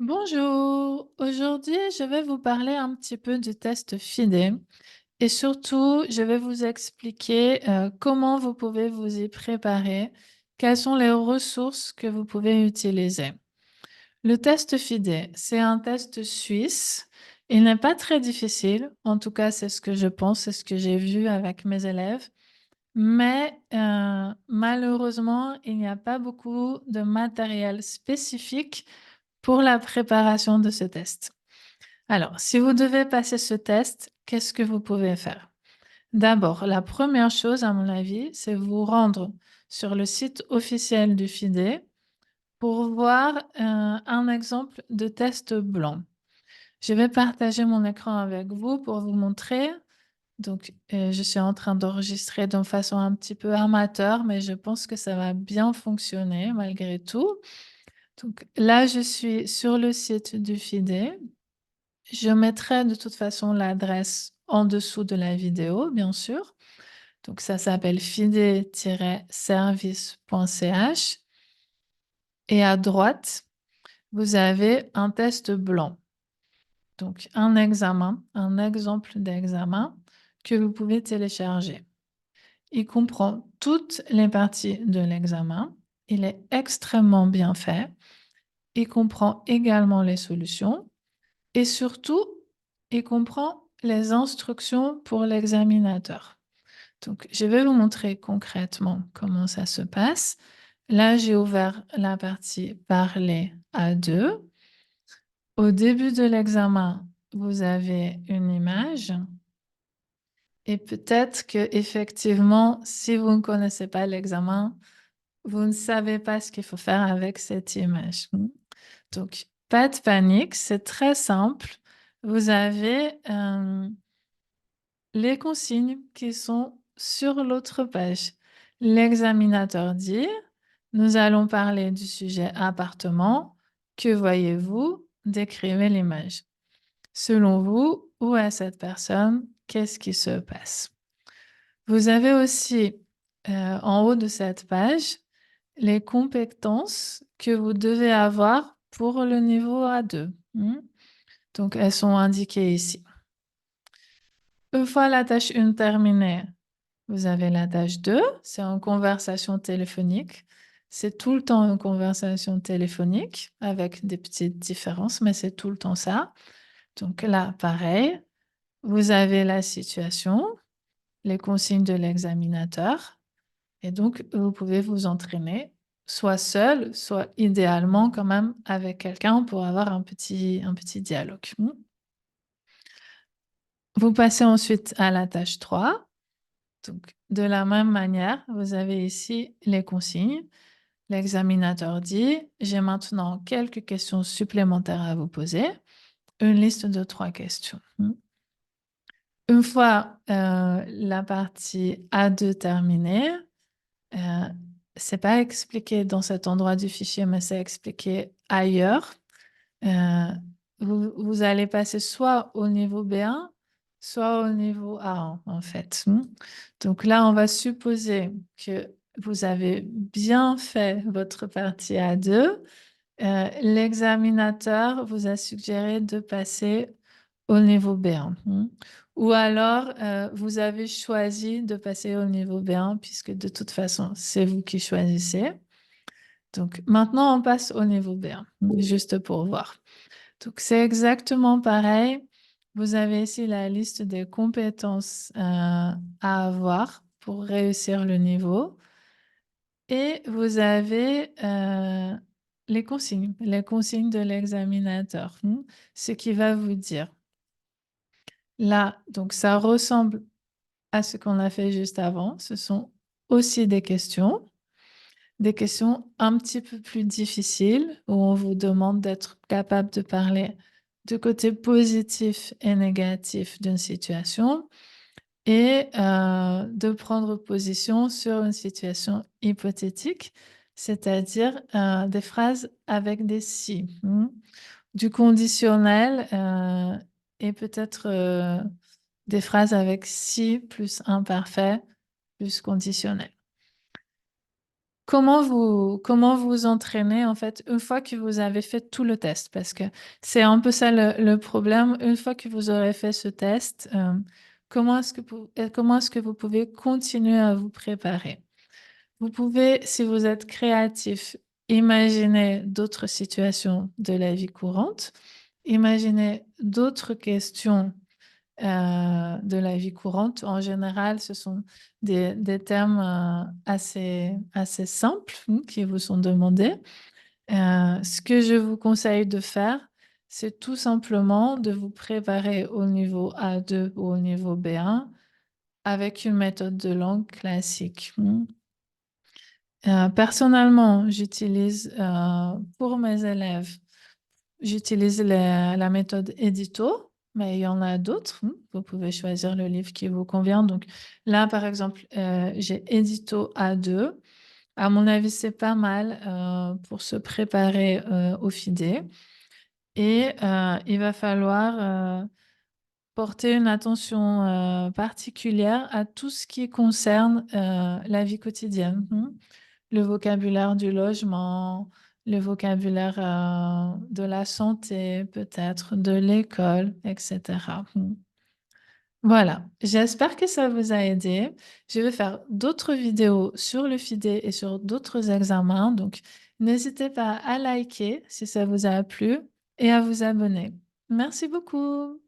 Bonjour, aujourd'hui je vais vous parler un petit peu du test FIDE et surtout je vais vous expliquer comment vous pouvez vous y préparer, quelles sont les ressources que vous pouvez utiliser. Le test FIDE, c'est un test suisse. Il n'est pas très difficile, en tout cas c'est ce que je pense, c'est ce que j'ai vu avec mes élèves, mais malheureusement il n'y a pas beaucoup de matériel spécifique pour la préparation de ce test. Alors, si vous devez passer ce test, qu'est-ce que vous pouvez faire? D'abord, la première chose, à mon avis, c'est vous rendre sur le site officiel du FIDE pour voir un exemple de test blanc. Je vais partager mon écran avec vous pour vous montrer. Donc, je suis en train d'enregistrer de façon un petit peu amateur, mais je pense que ça va bien fonctionner malgré tout. Donc là, je suis sur le site du FIDE. Je mettrai de toute façon l'adresse en dessous de la vidéo, bien sûr. Donc ça s'appelle fide-service.ch et à droite, vous avez un test blanc. Donc un examen, un exemple d'examen que vous pouvez télécharger. Il comprend toutes les parties de l'examen. Il est extrêmement bien fait. Il comprend également les solutions. Et surtout, il comprend les instructions pour l'examinateur. Donc, je vais vous montrer concrètement comment ça se passe. Là, j'ai ouvert la partie parler à deux. Au début de l'examen, vous avez une image. Et peut-être que effectivement, si vous ne connaissez pas l'examen, vous ne savez pas ce qu'il faut faire avec cette image. Donc, pas de panique, c'est très simple. Vous avez les consignes qui sont sur l'autre page. L'examinateur dit, nous allons parler du sujet appartement. Que voyez-vous? Décrivez l'image. Selon vous, où est cette personne? Qu'est-ce qui se passe? Vous avez aussi en haut de cette page les compétences que vous devez avoir pour le niveau A2. Donc, elles sont indiquées ici. Une fois la tâche 1 terminée, vous avez la tâche 2, c'est en conversation téléphonique. C'est tout le temps une conversation téléphonique avec des petites différences, mais c'est tout le temps ça. Donc là, pareil, vous avez la situation, les consignes de l'examinateur, et donc vous pouvez vous entraîner, soit seul, soit idéalement quand même avec quelqu'un pour avoir un petit dialogue. Vous passez ensuite à la tâche 3. Donc, de la même manière, vous avez ici les consignes. L'examinateur dit, j'ai maintenant quelques questions supplémentaires à vous poser. Une liste de 3 questions. Une fois la partie A2 terminée, euh, c'est pas expliqué dans cet endroit du fichier, mais c'est expliqué ailleurs. Euh, vous allez passer soit au niveau B1, soit au niveau A1, en fait. Donc là, on va supposer que vous avez bien fait votre partie A2. L'examinateur vous a suggéré de passer au niveau B1. Ou alors, vous avez choisi de passer au niveau B1 puisque de toute façon, c'est vous qui choisissez. Donc maintenant, on passe au niveau B1, juste pour voir. Donc, c'est exactement pareil. Vous avez ici la liste des compétences à avoir pour réussir le niveau. Et vous avez les consignes de l'examinateur, ce qui va vous dire. Là, donc ça ressemble à ce qu'on a fait juste avant. Ce sont aussi des questions un petit peu plus difficiles où on vous demande d'être capable de parler du côté positif et négatif d'une situation et de prendre position sur une situation hypothétique, c'est-à-dire des phrases avec des si, du conditionnel et peut-être des phrases avec si plus imparfait plus conditionnel. comment vous entraînez en fait une fois que vous avez fait tout le test? Parce que c'est un peu ça le problème. Une fois que vous aurez fait ce test, comment est-ce que vous pouvez continuer à vous préparer? Vous pouvez, si vous êtes créatif, imaginer d'autres situations de la vie courante, imaginer d'autres questions de la vie courante. En général, ce sont des thèmes assez simples qui vous sont demandés. Ce que je vous conseille de faire, c'est tout simplement de vous préparer au niveau A2 ou au niveau B1 avec une méthode de langue classique. Personnellement, j'utilise pour mes élèves, j'utilise la méthode édito, mais il y en a d'autres. Vous pouvez choisir le livre qui vous convient. Donc là, par exemple, j'ai édito A2. À mon avis, c'est pas mal pour se préparer au FIDE. Et il va falloir porter une attention particulière à tout ce qui concerne la vie quotidienne. Le vocabulaire du logement, le vocabulaire de la santé, peut-être de l'école, etc. Voilà, j'espère que ça vous a aidé. Je vais faire d'autres vidéos sur le FIDE et sur d'autres examens, donc n'hésitez pas à liker si ça vous a plu et à vous abonner. Merci beaucoup.